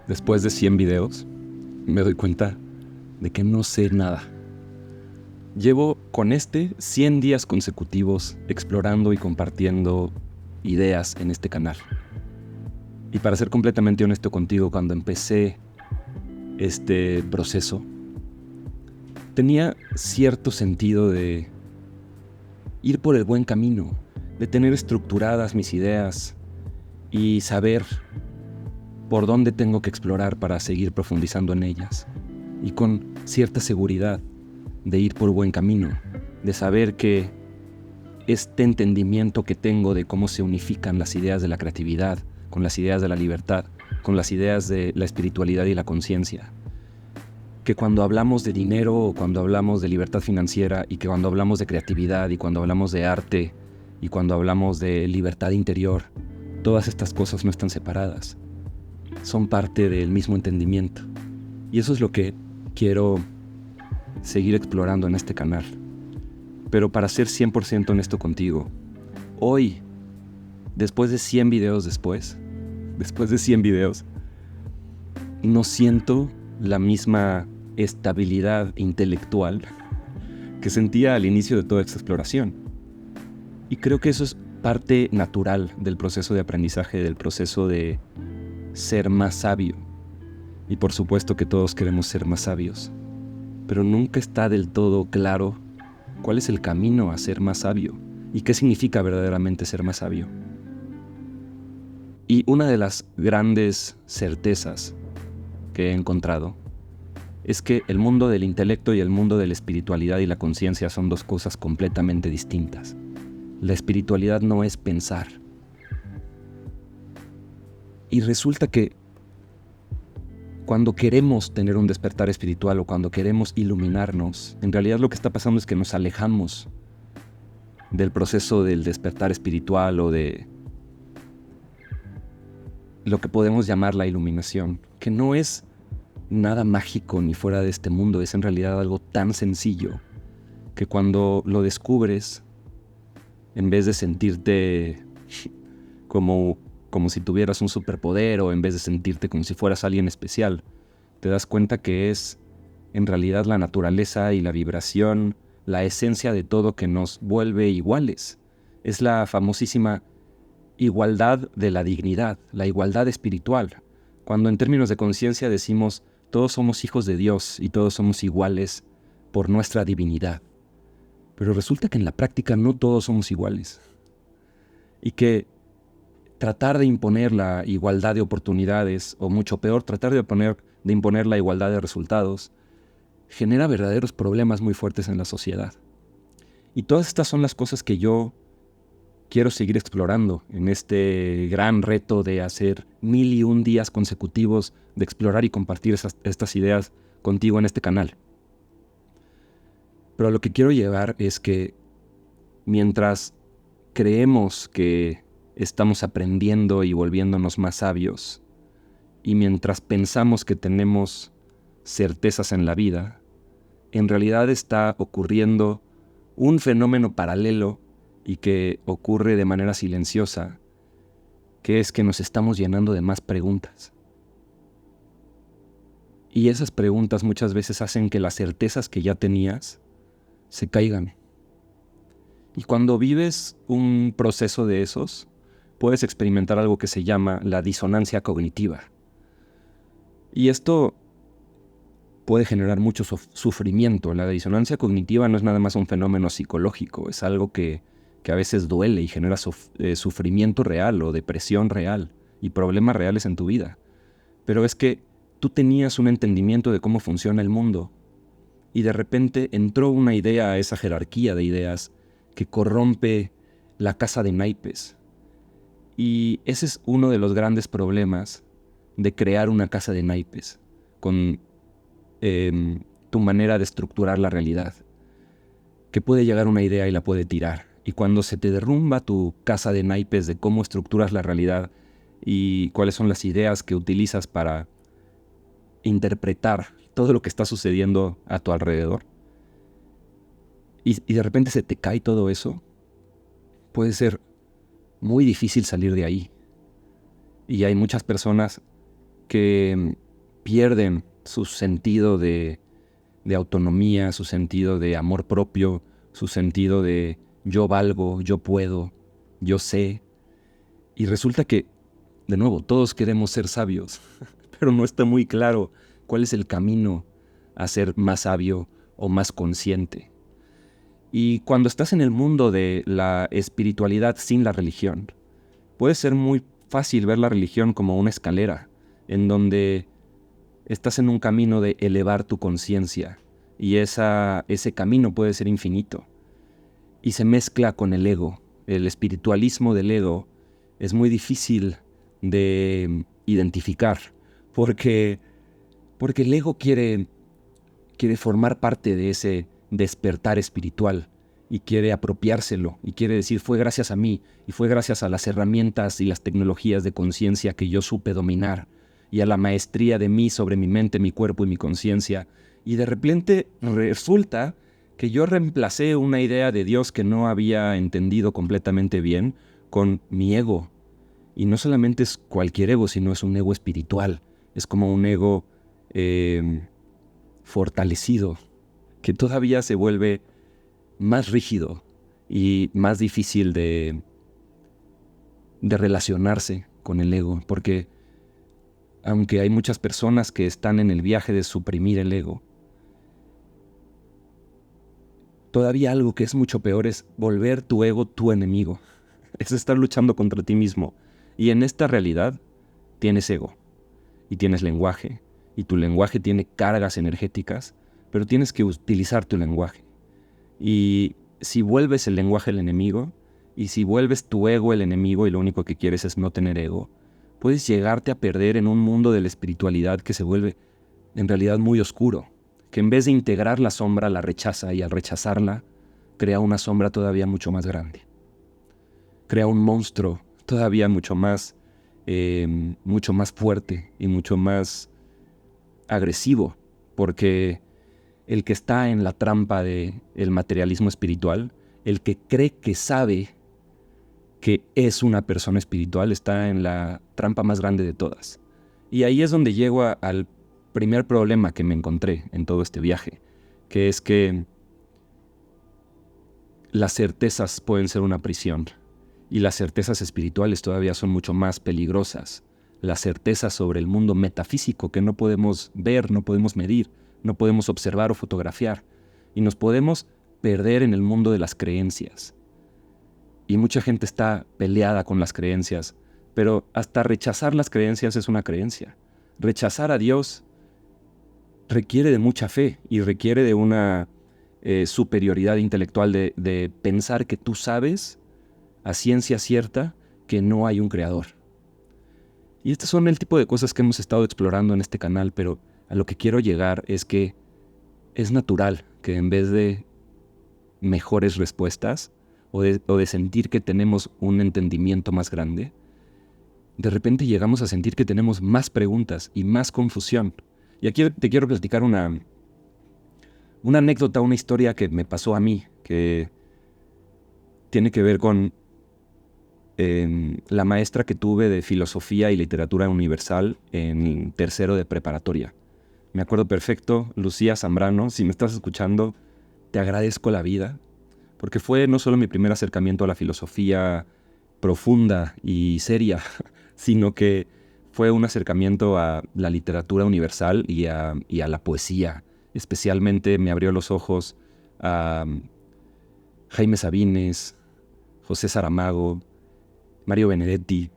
Después de 100 videos, me doy cuenta de que no sé nada. Llevo con 100 días consecutivos explorando y compartiendo ideas en este canal. Y para ser completamente honesto contigo, cuando empecé este proceso, tenía cierto sentido de ir por el buen camino, de tener estructuradas mis ideas y saber por dónde tengo que explorar para seguir profundizando en ellas. Y con cierta seguridad de ir por buen camino, de saber que este entendimiento que tengo de cómo se unifican las ideas de la creatividad con las ideas de la libertad, con las ideas de la espiritualidad y la conciencia, que cuando hablamos de dinero o cuando hablamos de libertad financiera y que cuando hablamos de creatividad y cuando hablamos de arte y cuando hablamos de libertad interior, todas estas cosas no están separadas, son parte del mismo entendimiento. Y eso es lo que quiero seguir explorando en este canal. Pero para ser 100% honesto contigo, hoy, después de 100 videos después de 100 videos, no siento la misma estabilidad intelectual que sentía al inicio de toda esta exploración. Y creo que eso es parte natural del proceso de aprendizaje, del proceso de ser más sabio. Y por supuesto que todos queremos ser más sabios, pero nunca está del todo claro cuál es el camino a ser más sabio y qué significa verdaderamente ser más sabio. Y una de las grandes certezas que he encontrado es que el mundo del intelecto y el mundo de la espiritualidad y la conciencia son dos cosas completamente distintas. La espiritualidad no es pensar. Y resulta que cuando queremos tener un despertar espiritual o cuando queremos iluminarnos, en realidad lo que está pasando es que nos alejamos del proceso del despertar espiritual o de lo que podemos llamar la iluminación, que no es nada mágico ni fuera de este mundo, es en realidad algo tan sencillo que cuando lo descubres, en vez de sentirte como si tuvieras un superpoder o en vez de sentirte como si fueras alguien especial, te das cuenta que es en realidad la naturaleza y la vibración, la esencia de todo que nos vuelve iguales. Es la famosísima igualdad de la dignidad, la igualdad espiritual. Cuando en términos de conciencia decimos todos somos hijos de Dios y todos somos iguales por nuestra divinidad. Pero resulta que en la práctica no todos somos iguales. Y que tratar de imponer la igualdad de oportunidades, o mucho peor, tratar de imponer la igualdad de resultados, genera verdaderos problemas muy fuertes en la sociedad. Y todas estas son las cosas que yo quiero seguir explorando en este gran reto de hacer 1001 días consecutivos de explorar y compartir estas ideas contigo en este canal. Pero lo que quiero llevar es que mientras creemos que estamos aprendiendo y volviéndonos más sabios, y mientras pensamos que tenemos certezas en la vida, en realidad está ocurriendo un fenómeno paralelo y que ocurre de manera silenciosa, que es que nos estamos llenando de más preguntas. Y esas preguntas muchas veces hacen que las certezas que ya tenías se caigan. Y cuando vives un proceso de esos, puedes experimentar algo que se llama la disonancia cognitiva. Y esto puede generar mucho sufrimiento. La disonancia cognitiva no es nada más un fenómeno psicológico, es algo que a veces duele y genera sufrimiento real o depresión real y problemas reales en tu vida. Pero es que tú tenías un entendimiento de cómo funciona el mundo y de repente entró una idea a esa jerarquía de ideas que corrompe la casa de naipes. Y ese es uno de los grandes problemas de crear una casa de naipes con tu manera de estructurar la realidad, que puede llegar una idea y la puede tirar. Y cuando se te derrumba tu casa de naipes de cómo estructuras la realidad y cuáles son las ideas que utilizas para interpretar todo lo que está sucediendo a tu alrededor, y de repente se te cae todo eso, puede ser muy difícil salir de ahí. Y hay muchas personas que pierden su sentido de autonomía, su sentido de amor propio, su sentido de yo valgo, yo puedo, yo sé. Y resulta que, de nuevo, todos queremos ser sabios, pero no está muy claro cuál es el camino a ser más sabio o más consciente. Y cuando estás en el mundo de la espiritualidad sin la religión, puede ser muy fácil ver la religión como una escalera, en donde estás en un camino de elevar tu conciencia, y ese camino puede ser infinito, y se mezcla con el ego. El espiritualismo del ego es muy difícil de identificar, porque el ego quiere formar parte de ese despertar espiritual y quiere apropiárselo y quiere decir fue gracias a mí y fue gracias a las herramientas y las tecnologías de conciencia que yo supe dominar y a la maestría de mí sobre mi mente, mi cuerpo y mi conciencia. Y de repente resulta que yo reemplacé una idea de Dios que no había entendido completamente bien con mi ego. Y no solamente es cualquier ego, sino es un ego espiritual. Es como un ego fortalecido, que todavía se vuelve más rígido y más difícil de relacionarse con el ego, porque aunque hay muchas personas que están en el viaje de suprimir el ego, todavía algo que es mucho peor es volver tu ego tu enemigo. Es estar luchando contra ti mismo. Y en esta realidad tienes ego y tienes lenguaje, y tu lenguaje tiene cargas energéticas, pero tienes que utilizar tu lenguaje. Y si vuelves el lenguaje el enemigo, y si vuelves tu ego el enemigo y lo único que quieres es no tener ego, puedes llegarte a perder en un mundo de la espiritualidad que se vuelve en realidad muy oscuro, que en vez de integrar la sombra la rechaza, y al rechazarla crea una sombra todavía mucho más grande. Crea un monstruo todavía mucho más fuerte y mucho más agresivo, porque el que está en la trampa del materialismo espiritual, el que cree que sabe que es una persona espiritual, está en la trampa más grande de todas. Y ahí es donde llego al primer problema que me encontré en todo este viaje, que es que las certezas pueden ser una prisión, y las certezas espirituales todavía son mucho más peligrosas. Las certezas sobre el mundo metafísico que no podemos ver, no podemos medir, no podemos observar o fotografiar, y nos podemos perder en el mundo de las creencias. Y mucha gente está peleada con las creencias, pero hasta rechazar las creencias es una creencia. Rechazar a Dios requiere de mucha fe y requiere de una superioridad intelectual de pensar que tú sabes a ciencia cierta que no hay un creador. Y estas son el tipo de cosas que hemos estado explorando en este canal, pero a lo que quiero llegar es que es natural que en vez de mejores respuestas o de sentir que tenemos un entendimiento más grande, de repente llegamos a sentir que tenemos más preguntas y más confusión. Y aquí te quiero platicar una anécdota, una historia que me pasó a mí, que tiene que ver con la maestra que tuve de filosofía y literatura universal en tercero de preparatoria. Me acuerdo perfecto, Lucía Zambrano, si me estás escuchando, te agradezco la vida, porque fue no solo mi primer acercamiento a la filosofía profunda y seria, sino que fue un acercamiento a la literatura universal y a la poesía. Especialmente me abrió los ojos a Jaime Sabines, José Saramago, Mario Benedetti,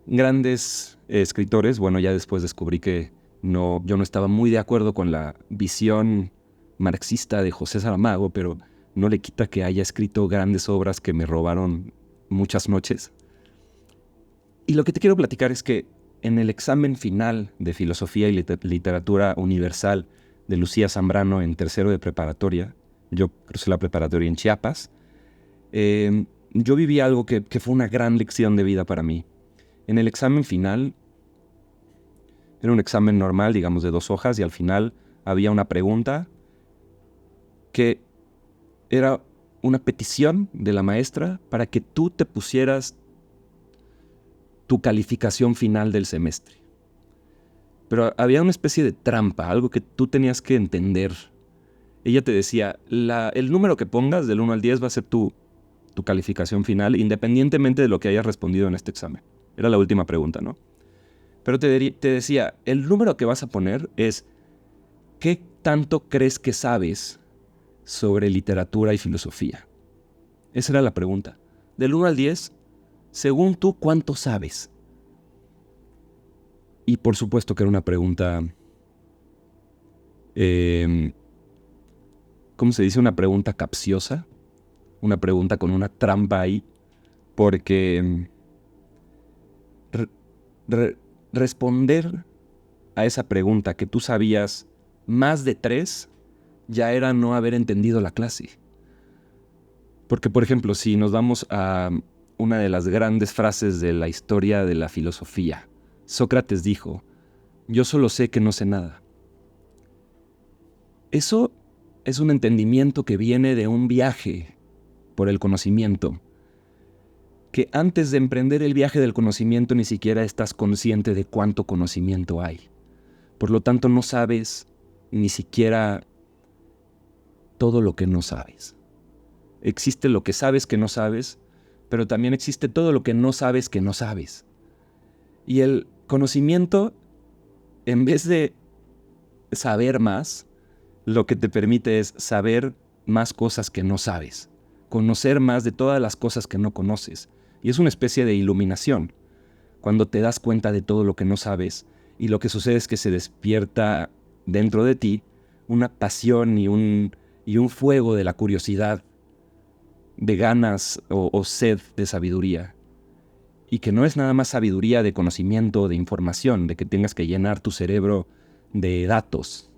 grandes escritores. Bueno, ya después descubrí que yo no estaba muy de acuerdo con la visión marxista de José Saramago, pero no le quita que haya escrito grandes obras que me robaron muchas noches. Y lo que te quiero platicar es que en el examen final de Filosofía y Literatura Universal de Lucía Zambrano en tercero de preparatoria, yo cursé la preparatoria en Chiapas, yo viví algo que fue una gran lección de vida para mí. En el examen final, era un examen normal, digamos de 2 hojas, y al final había una pregunta que era una petición de la maestra para que tú te pusieras tu calificación final del semestre. Pero había una especie de trampa, algo que tú tenías que entender. Ella te decía, el número que pongas del 1 al 10 va a ser tu calificación final, independientemente de lo que hayas respondido en este examen. Era la última pregunta, ¿no? Pero te decía, el número que vas a poner es ¿qué tanto crees que sabes sobre literatura y filosofía? Esa era la pregunta. Del 1 al 10, según tú, ¿cuánto sabes? Y por supuesto que era una pregunta, ¿cómo se dice? Una pregunta capciosa, una pregunta con una trampa ahí, porque responder a esa pregunta que tú sabías más de 3 ya era no haber entendido la clase. Porque, por ejemplo, si nos vamos a una de las grandes frases de la historia de la filosofía, Sócrates dijo, yo solo sé que no sé nada. Eso es un entendimiento que viene de un viaje por el conocimiento, que antes de emprender el viaje del conocimiento ni siquiera estás consciente de cuánto conocimiento hay. Por lo tanto, no sabes ni siquiera todo lo que no sabes. Existe lo que sabes que no sabes, pero también existe todo lo que no sabes que no sabes. Y el conocimiento, en vez de saber más, lo que te permite es saber más cosas que no sabes, conocer más de todas las cosas que no conoces. Y es una especie de iluminación, cuando te das cuenta de todo lo que no sabes, y lo que sucede es que se despierta dentro de ti una pasión y un fuego de la curiosidad, de ganas o sed de sabiduría. Y que no es nada más sabiduría de conocimiento, de información, de que tengas que llenar tu cerebro de datos,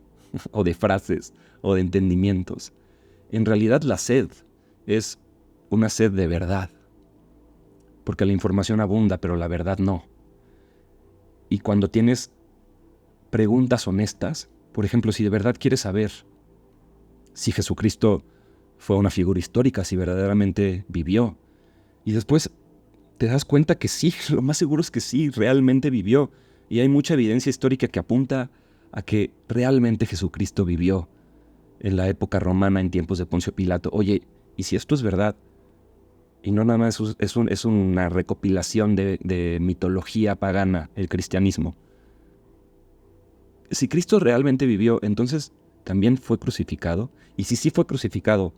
o de frases, o de entendimientos. En realidad la sed es una sed de verdad. Porque la información abunda, pero la verdad no. Y cuando tienes preguntas honestas, por ejemplo, si de verdad quieres saber si Jesucristo fue una figura histórica, si verdaderamente vivió, y después te das cuenta que sí, lo más seguro es que sí, realmente vivió. Y hay mucha evidencia histórica que apunta a que realmente Jesucristo vivió en la época romana, en tiempos de Poncio Pilato. Oye, ¿y si esto es verdad? Y no nada más es una recopilación de mitología pagana, el cristianismo. Si Cristo realmente vivió, entonces también fue crucificado. Y si sí fue crucificado,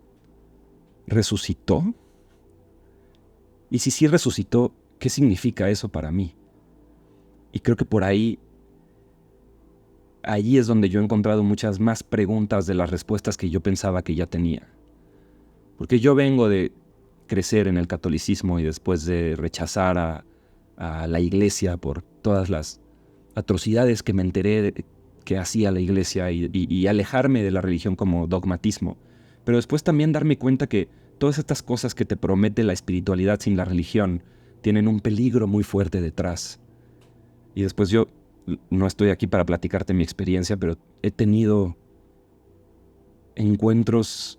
¿resucitó? Y si sí resucitó, ¿qué significa eso para mí? Y creo que por allí es donde yo he encontrado muchas más preguntas de las respuestas que yo pensaba que ya tenía. Porque yo vengo de crecer en el catolicismo y después de rechazar a la iglesia por todas las atrocidades que me enteré que hacía la iglesia y alejarme de la religión como dogmatismo. Pero después también darme cuenta que todas estas cosas que te promete la espiritualidad sin la religión tienen un peligro muy fuerte detrás. Y después yo no estoy aquí para platicarte mi experiencia, pero he tenido encuentros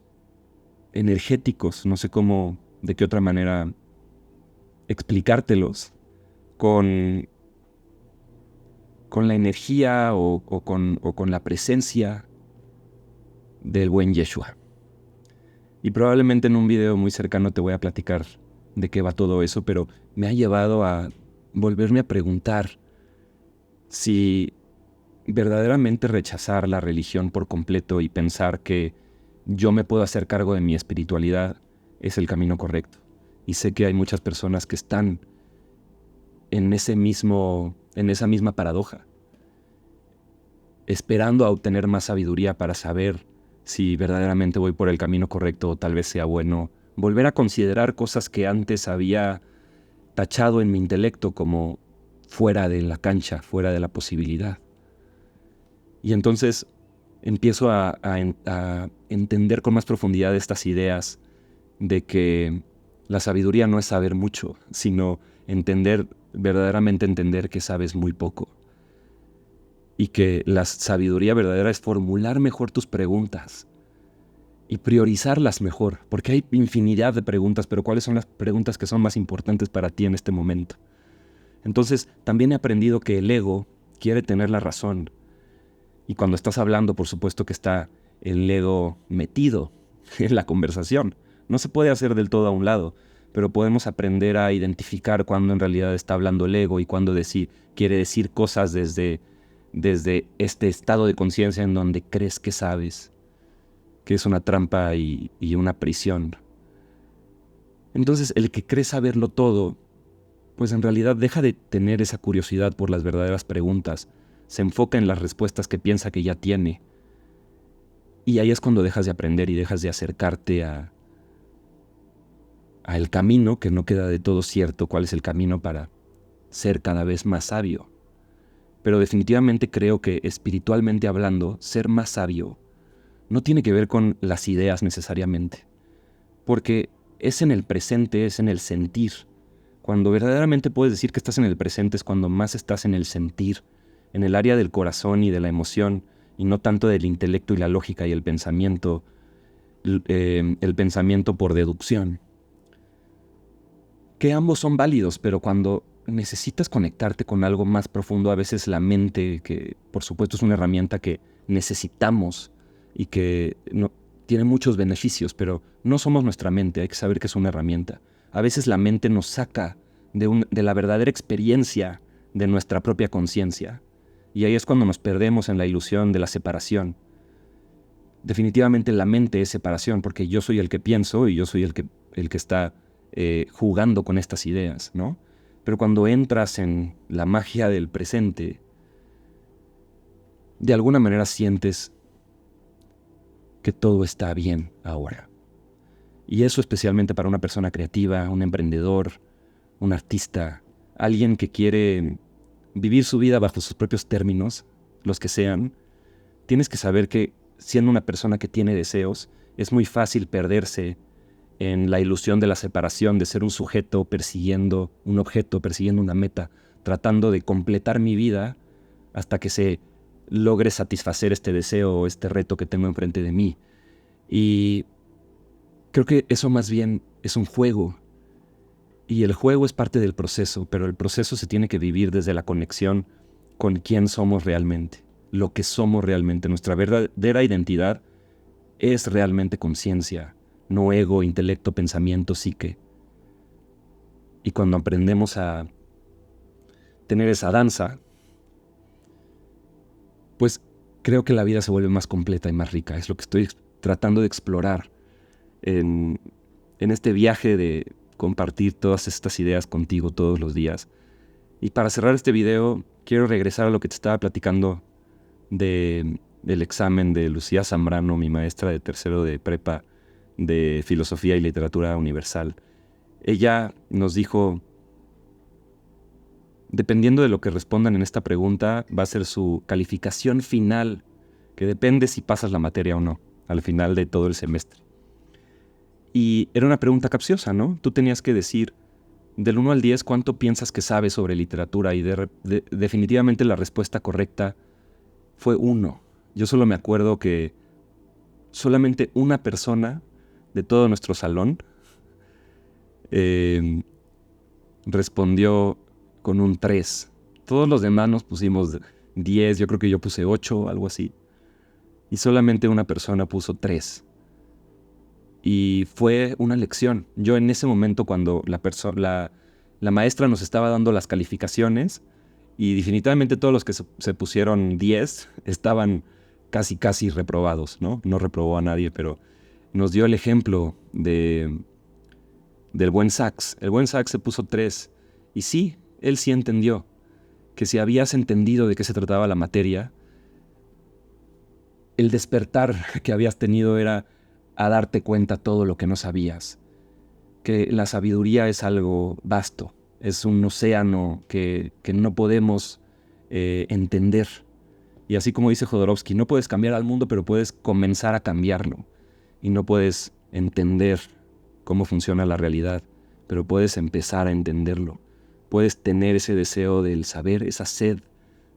energéticos, no sé cómo, de qué otra manera explicártelos, con la energía o con la presencia del buen Yeshua. Y probablemente en un video muy cercano te voy a platicar de qué va todo eso, pero me ha llevado a volverme a preguntar si verdaderamente rechazar la religión por completo y pensar que yo me puedo hacer cargo de mi espiritualidad es el camino correcto. Y sé que hay muchas personas que están en esa misma paradoja, esperando a obtener más sabiduría para saber si verdaderamente voy por el camino correcto o tal vez sea bueno volver a considerar cosas que antes había tachado en mi intelecto como fuera de la cancha, fuera de la posibilidad. Y entonces empiezo a entender con más profundidad estas ideas de que la sabiduría no es saber mucho, sino verdaderamente entender que sabes muy poco. Y que la sabiduría verdadera es formular mejor tus preguntas y priorizarlas mejor, porque hay infinidad de preguntas, pero ¿cuáles son las preguntas que son más importantes para ti en este momento? Entonces, también he aprendido que el ego quiere tener la razón. Y cuando estás hablando, por supuesto que está el ego metido en la conversación. No se puede hacer del todo a un lado, pero podemos aprender a identificar cuando en realidad está hablando el ego y cuando quiere decir cosas desde este estado de conciencia en donde crees que sabes, que es una trampa y una prisión. Entonces, el que cree saberlo todo, pues en realidad deja de tener esa curiosidad por las verdaderas preguntas, se enfoca en las respuestas que piensa que ya tiene. Y ahí es cuando dejas de aprender y dejas de acercarte a el camino, que no queda de todo cierto cuál es el camino para ser cada vez más sabio. Pero definitivamente creo que espiritualmente hablando, ser más sabio no tiene que ver con las ideas necesariamente, porque es en el presente, es en el sentir. Cuando verdaderamente puedes decir que estás en el presente es cuando más estás en el sentir, en el área del corazón y de la emoción, y no tanto del intelecto y la lógica y el pensamiento por deducción. Que ambos son válidos, pero cuando necesitas conectarte con algo más profundo, a veces la mente, que por supuesto es una herramienta que necesitamos y que tiene muchos beneficios, pero no somos nuestra mente, hay que saber que es una herramienta. A veces la mente nos saca de la verdadera experiencia de nuestra propia conciencia, y ahí es cuando nos perdemos en la ilusión de la separación. Definitivamente la mente es separación, porque yo soy el que pienso y yo soy el que está jugando con estas ideas, ¿no? Pero cuando entras en la magia del presente, de alguna manera sientes que todo está bien ahora. Y eso especialmente para una persona creativa, un emprendedor, un artista, alguien que quiere vivir su vida bajo sus propios términos, los que sean. Tienes que saber que siendo una persona que tiene deseos, es muy fácil perderse en la ilusión de la separación, de ser un sujeto persiguiendo un objeto, persiguiendo una meta, tratando de completar mi vida hasta que se logre satisfacer este deseo o este reto que tengo enfrente de mí. Y creo que eso más bien es un juego. Y el juego es parte del proceso, pero el proceso se tiene que vivir desde la conexión con quién somos realmente, lo que somos realmente. Nuestra verdadera identidad es realmente conciencia, no ego, intelecto, pensamiento, psique. Y cuando aprendemos a tener esa danza, pues creo que la vida se vuelve más completa y más rica. Es lo que estoy tratando de explorar en este viaje de compartir todas estas ideas contigo todos los días. Y para cerrar este video, quiero regresar a lo que te estaba platicando del examen de Lucía Zambrano, mi maestra de tercero de prepa de Filosofía y Literatura Universal. Ella nos dijo, dependiendo de lo que respondan en esta pregunta, va a ser su calificación final, que depende si pasas la materia o no, al final de todo el semestre. Y era una pregunta capciosa, ¿no? Tú tenías que decir, del 1 al 10, ¿cuánto piensas que sabes sobre literatura? Y definitivamente la respuesta correcta fue 1. Yo solo me acuerdo que solamente una persona de todo nuestro salón respondió con un 3. Todos los demás nos pusimos 10, yo creo que yo puse 8, algo así. Y solamente una persona puso 3. Y fue una lección. Yo en ese momento cuando la maestra nos estaba dando las calificaciones, y definitivamente todos los que se pusieron 10 estaban casi reprobados, ¿no? No reprobó a nadie, pero nos dio el ejemplo del buen Sachs. El buen Sachs se puso 3. Y sí, él sí entendió que si habías entendido de qué se trataba la materia, el despertar que habías tenido era a darte cuenta todo lo que no sabías. Que la sabiduría es algo vasto, es un océano que no podemos entender. Y así como dice Jodorowsky, no puedes cambiar al mundo, pero puedes comenzar a cambiarlo. Y no puedes entender cómo funciona la realidad, pero puedes empezar a entenderlo. Puedes tener ese deseo del saber, esa sed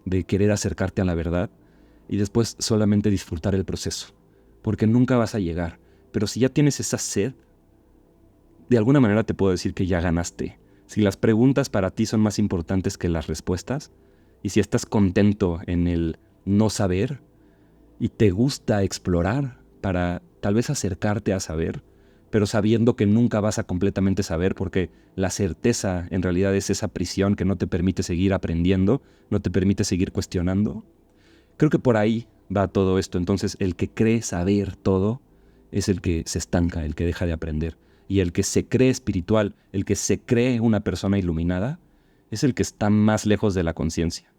de querer acercarte a la verdad, y después solamente disfrutar el proceso, porque nunca vas a llegar. Pero si ya tienes esa sed, de alguna manera te puedo decir que ya ganaste. Si las preguntas para ti son más importantes que las respuestas, y si estás contento en el no saber y te gusta explorar para tal vez acercarte a saber, pero sabiendo que nunca vas a completamente saber porque la certeza en realidad es esa prisión que no te permite seguir aprendiendo, no te permite seguir cuestionando. Creo que por ahí va todo esto. Entonces, el que cree saber todo es el que se estanca, el que deja de aprender. Y el que se cree espiritual, el que se cree una persona iluminada, es el que está más lejos de la conciencia.